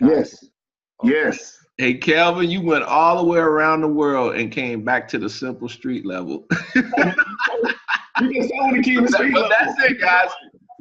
Yes. Okay. Yes. Hey, Kelvin, you went all the way around the world and came back to the simple street level. You can say on the key street But level. that's it, guys.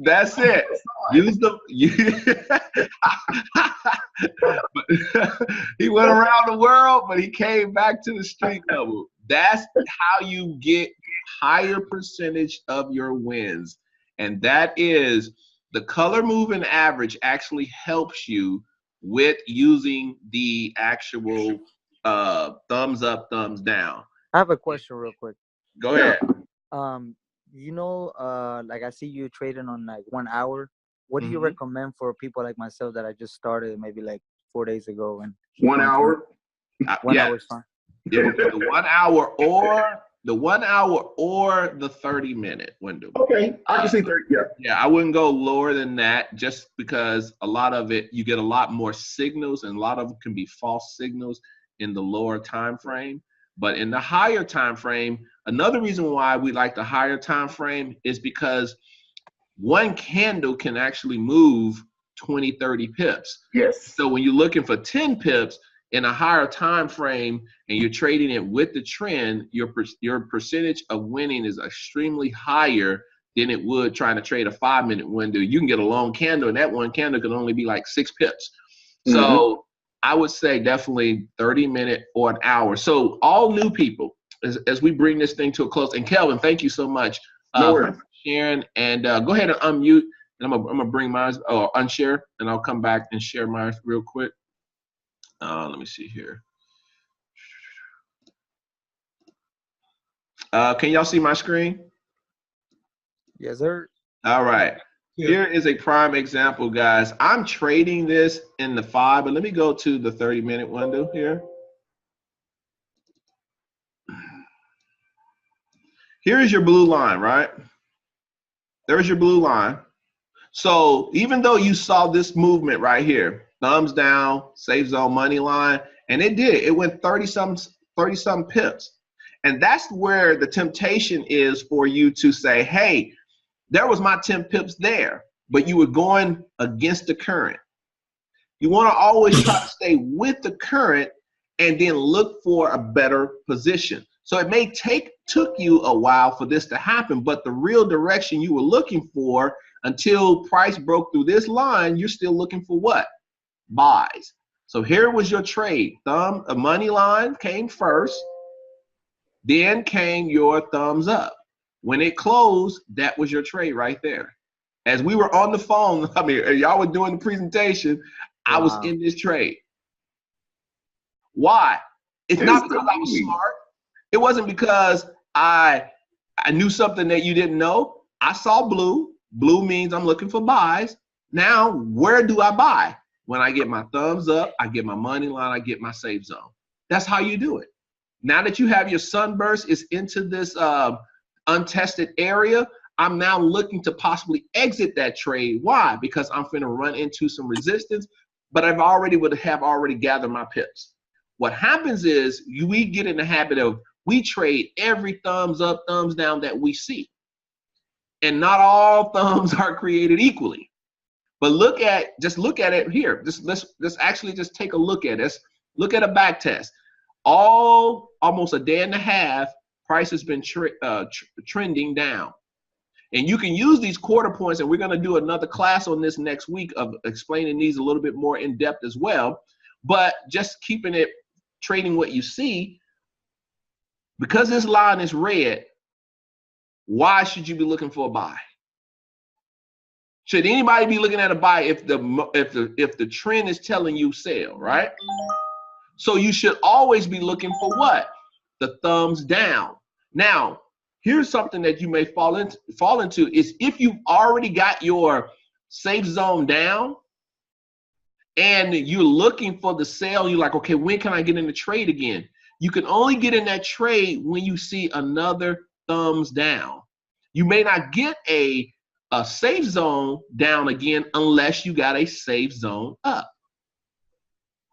That's it. Use the. He went around the world, but he came back to the street level. That's how you get higher percentage of your wins, and that is the color moving average actually helps you with using the actual thumbs up, thumbs down. I have a question real quick. Go Yeah. ahead. Like I see you trading on like 1 hour. What do you recommend for people like myself that I just started maybe like 4 days ago? And 1 hour. 1 Yeah, hour is fine. yeah, the 1 hour or the 30-minute window. Okay, I can see 30. Yeah. Yeah, I wouldn't go lower than that just because a lot of it, you get a lot more signals, and a lot of them can be false signals in the lower time frame. But in the higher time frame, another reason why we like the higher time frame is because one candle can actually move 20, 30 pips. Yes. So when you're looking for 10 pips in a higher time frame and you're trading it with the trend, your percentage of winning is extremely higher than it would trying to trade a 5-minute window. You can get a long candle, and that one candle can only be like 6 pips. So I would say definitely 30-minute or an hour. So all new people, as we bring this thing to a close, and Kelvin, thank you so much for sharing. And go ahead and unmute, and I'm gonna bring mine or unshare, and I'll come back and share mine real quick. Let me see here. Can y'all see my screen? Yes, sir. All right. Here is a prime example, guys. I'm trading this in the 5, but let me go to the 30-minute window here. Here is your blue line, right? There's your blue line. So even though you saw this movement right here, thumbs down, safe zone money line, and it did. It went 30-some pips. And that's where the temptation is for you to say, hey, there was my 10 pips there, but you were going against the current. You want to always try to stay with the current and then look for a better position. So it may took you a while for this to happen, but the real direction you were looking for until price broke through this line, you're still looking for what? Buys. So here was your trade. A money line came first, then came your thumbs up. When it closed, that was your trade right there. As we were on the phone, I mean, y'all were doing the presentation, I was in this trade. Why? It's not because I was smart. It wasn't because I knew something that you didn't know. I saw blue. Blue means I'm looking for buys. Now, where do I buy? When I get my thumbs up, I get my money line, I get my safe zone. That's how you do it. Now that you have your sunburst is into this untested area, I'm now looking to possibly exit that trade. Why? Because I'm finna run into some resistance, but I've already gathered my pips. What happens is we get in the habit of we trade every thumbs up, thumbs down that we see. And not all thumbs are created equally. But just look at it here. Let's actually just take a look at this. Look at a back test. Almost a day and a half, price has been trending down. And you can use these quarter points, and we're going to do another class on this next week of explaining these a little bit more in depth as well. But just keeping it trading what you see, because this line is red, why should you be looking for a buy? Should anybody be looking at a buy if the trend is telling you sell, right? So you should always be looking for what? The thumbs down. Now, here's something that you may fall into is if you've already got your safe zone down and you're looking for the sale, you're like, okay, when can I get in the trade again? You can only get in that trade when you see another thumbs down. You may not get a safe zone down again unless you got a safe zone up.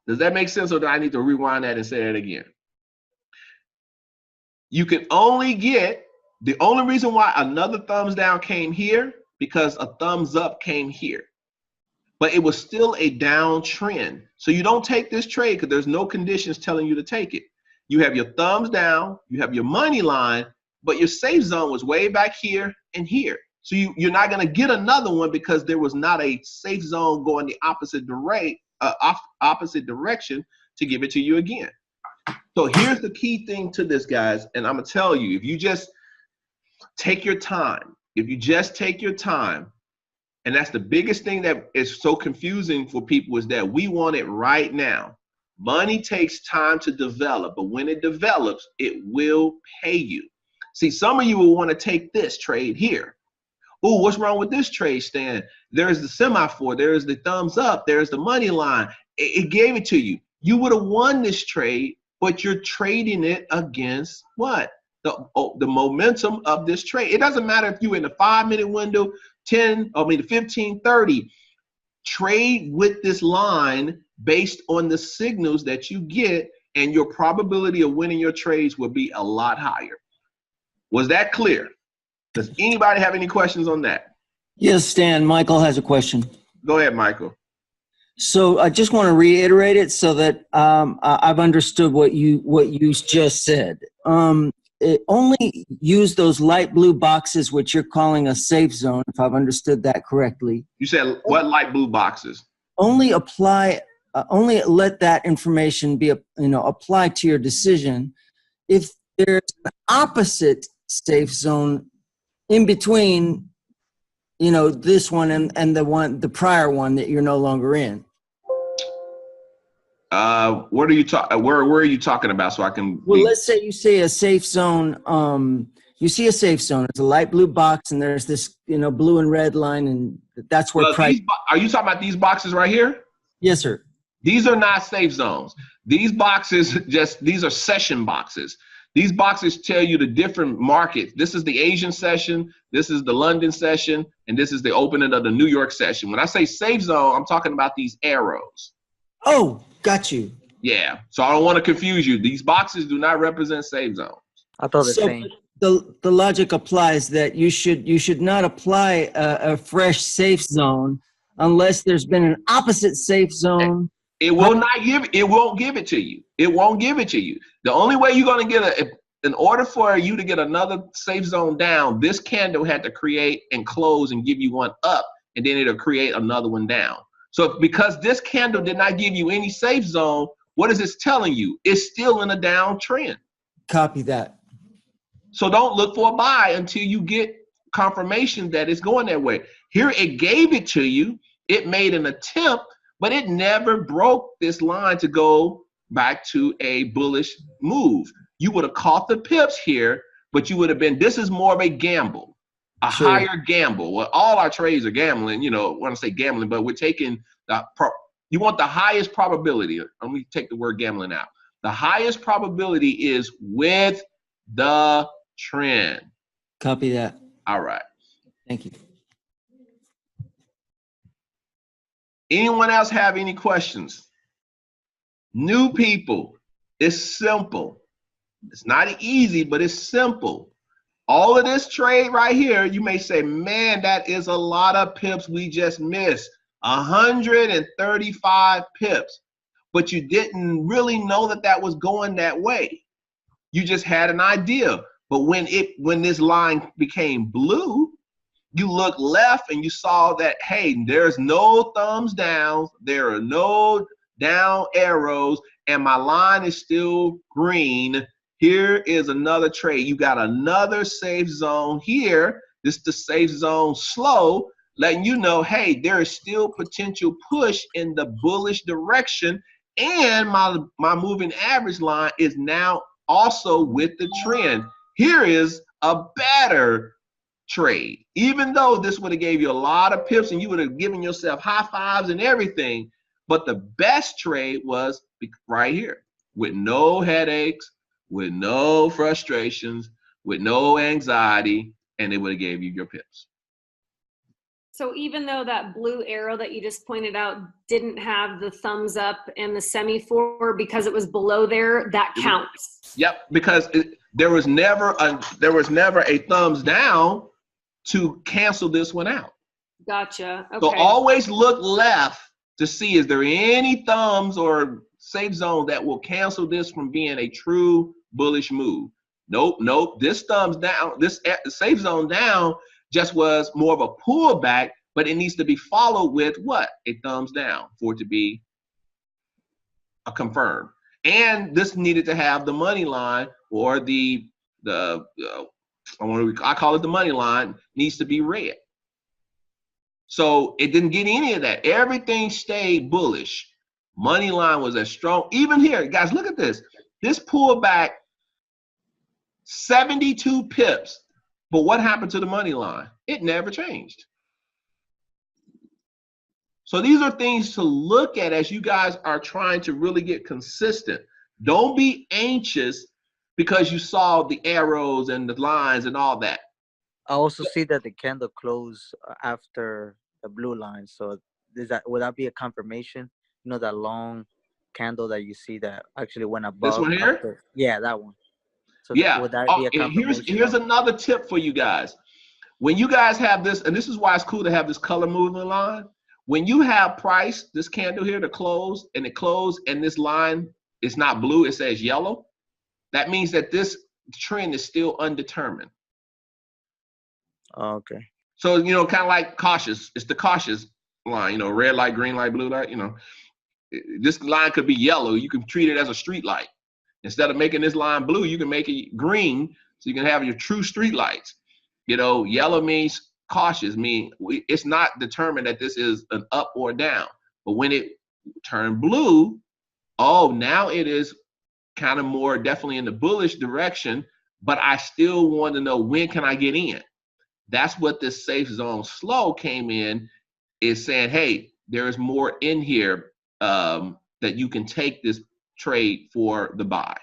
Does that make sense, or do I need to rewind that and say that again? You can only get, the only reason why another thumbs down came here, because a thumbs up came here. but it was still a downtrend. So you don't take this trade because there's no conditions telling you to take it. You have your thumbs down, you have your money line, but your safe zone was way back here and here. So you're not going to get another one because there was not a safe zone going the opposite direction to give it to you again. So here's the key thing to this, guys, and I'm going to tell you, if you just take your time, and that's the biggest thing that is so confusing for people is that we want it right now. Money takes time to develop, but when it develops, it will pay you. See, some of you will want to take this trade here. Oh, what's wrong with this trade, Stan? There's the semaphore, there's the thumbs up, there's the money line. It gave it to you. You would have won this trade, but you're trading it against what? The momentum of this trade. It doesn't matter if you're in the 5-minute window, 15, 30. Trade with this line based on the signals that you get, and your probability of winning your trades will be a lot higher. Was that clear? Does anybody have any questions on that? Yes, Stan. Michael has a question. Go ahead, Michael. So I just want to reiterate it so that I've understood what you just said. Only use those light blue boxes, which you're calling a safe zone, if I've understood that correctly. You said what light blue boxes? Only apply. Only let that information be applied to your decision if there's an opposite safe zone in between, this one and the prior one that you're no longer in. What are you talking? Where are you talking about? So I can. Well, let's say you see a safe zone. You see a safe zone. It's a light blue box, and there's this, blue and red line, and that's where price. Are you talking about these boxes right here? Yes, sir. These are not safe zones. These boxes these are session boxes. These boxes tell you the different markets. This is the Asian session, this is the London session, and this is the opening of the New York session. When I say safe zone, I'm talking about these arrows. Oh, got you. Yeah, so I don't want to confuse you. These boxes do not represent safe zones. I thought the same. The logic applies that you should not apply a fresh safe zone unless there's been an opposite safe zone. It won't give it to you. It won't give it to you. The only way you're going to get in order for you to get another safe zone down, this candle had to create and close and give you one up, and then it'll create another one down. So because this candle did not give you any safe zone, what is this telling you? It's still in a downtrend. Copy that. So don't look for a buy until you get confirmation that it's going that way. Here it gave it to you. It made an attempt, but it never broke this line to go back to a bullish move. You would have caught the pips here, but you would have been, this is more of a gamble, a higher gamble. Well, all our trades are gambling, when I say gambling, but we're taking you want the highest probability. Let me take the word gambling out. The highest probability is with the trend. Copy that. All right. Thank you. Anyone else have any questions? New people, it's simple. It's not easy, but it's simple. All of this trade right here, you may say, man, that is a lot of pips we just missed. 135 pips. But you didn't really know that was going that way. You just had an idea. But when this line became blue, you look left and you saw that, hey, there's no thumbs down, there are no down arrows, and my line is still green. Here is another trade. You got another safe zone here. This is the safe zone slow, letting you know, hey, there is still potential push in the bullish direction, and my moving average line is now also with the trend. Here is a better trade. Even though this would have gave you a lot of pips and you would have given yourself high fives and everything, but the best trade was right here with no headaches, with no frustrations, with no anxiety, and it would have gave you your pips. So even though that blue arrow that you just pointed out didn't have the thumbs up and the semaphore because it was below there, that counts. Yep, because there was never a thumbs down to cancel this one out. Gotcha. So Okay. always look left to see, is there any thumbs or safe zone that will cancel this from being a true bullish move? Nope, nope. This thumbs down, this safe zone down just was more of a pullback, but it needs to be followed with what? A thumbs down for it to be a confirmed. And this needed to have the money line or I call it the money line, needs to be red. So it didn't get any of that. Everything stayed bullish. Money line was as strong. Even here, guys, look at this. This pullback 72 pips. But what happened to the money line? It never changed. So these are things to look at as you guys are trying to really get consistent. Don't be anxious because you saw the arrows and the lines and all that. I also see that the candle closed after the blue line. So would that be a confirmation? You know, that long candle that you see that actually went This above one here? after. Yeah, that one. So Yeah. would that be a confirmation? Here's another tip for you guys. When you guys have this, and this is why it's cool to have this color movement line. When you have price, this candle here to close, and it closed, and this line is not blue, it says yellow. That means that this trend is still undetermined. Oh, okay. So, you know, kind of like cautious. It's the cautious line, you know, red light, green light, blue light, you know. This line could be yellow. You can treat it as a street light. Instead of making this line blue, you can make it green so you can have your true street lights. You know, yellow means cautious, it's not determined that this is an up or down. But when it turned blue, oh, now it is kind of more definitely in the bullish direction, but I still want to know, when can I get in? That's what this safe zone slow came in, is saying, hey, there's more in here that you can take this trade for the buy.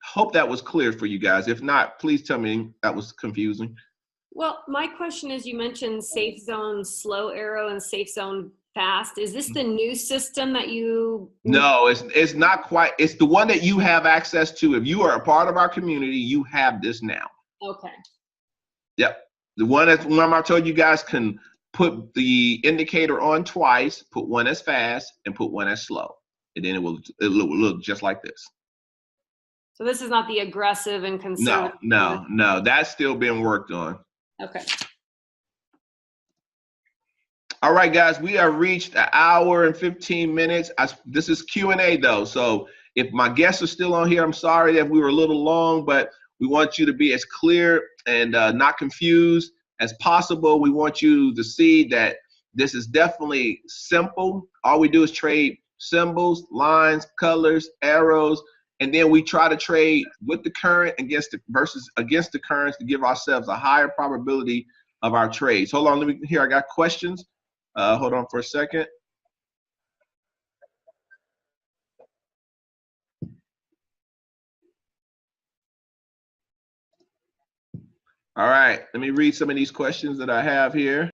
Hope that was clear for you guys. If not, please tell me that was confusing. Well, my question is, you mentioned safe zone slow arrow and safe zone fast. Is this the new system that you? No, it's not quite. It's the one that you have access to. If you are a part of our community, you have this now. Okay. Yep. The one that, remember I told you guys can put the indicator on twice, put one as fast and put one as slow. And then it will look just like this. So this is not the aggressive and conservative. No. That's still being worked on. Okay. All right, guys, we have reached an hour and 15 minutes. This is Q&A though. So if my guests are still on here, I'm sorry that we were a little long, but we want you to be as clear and not confused as possible. We want you to see that this is definitely simple. All we do is trade symbols, lines, colors, arrows, and then we try to trade with the current against the currents to give ourselves a higher probability of our trades. Hold on, let me hear. I got questions. Hold on for a second. All right, let me read some of these questions that I have here.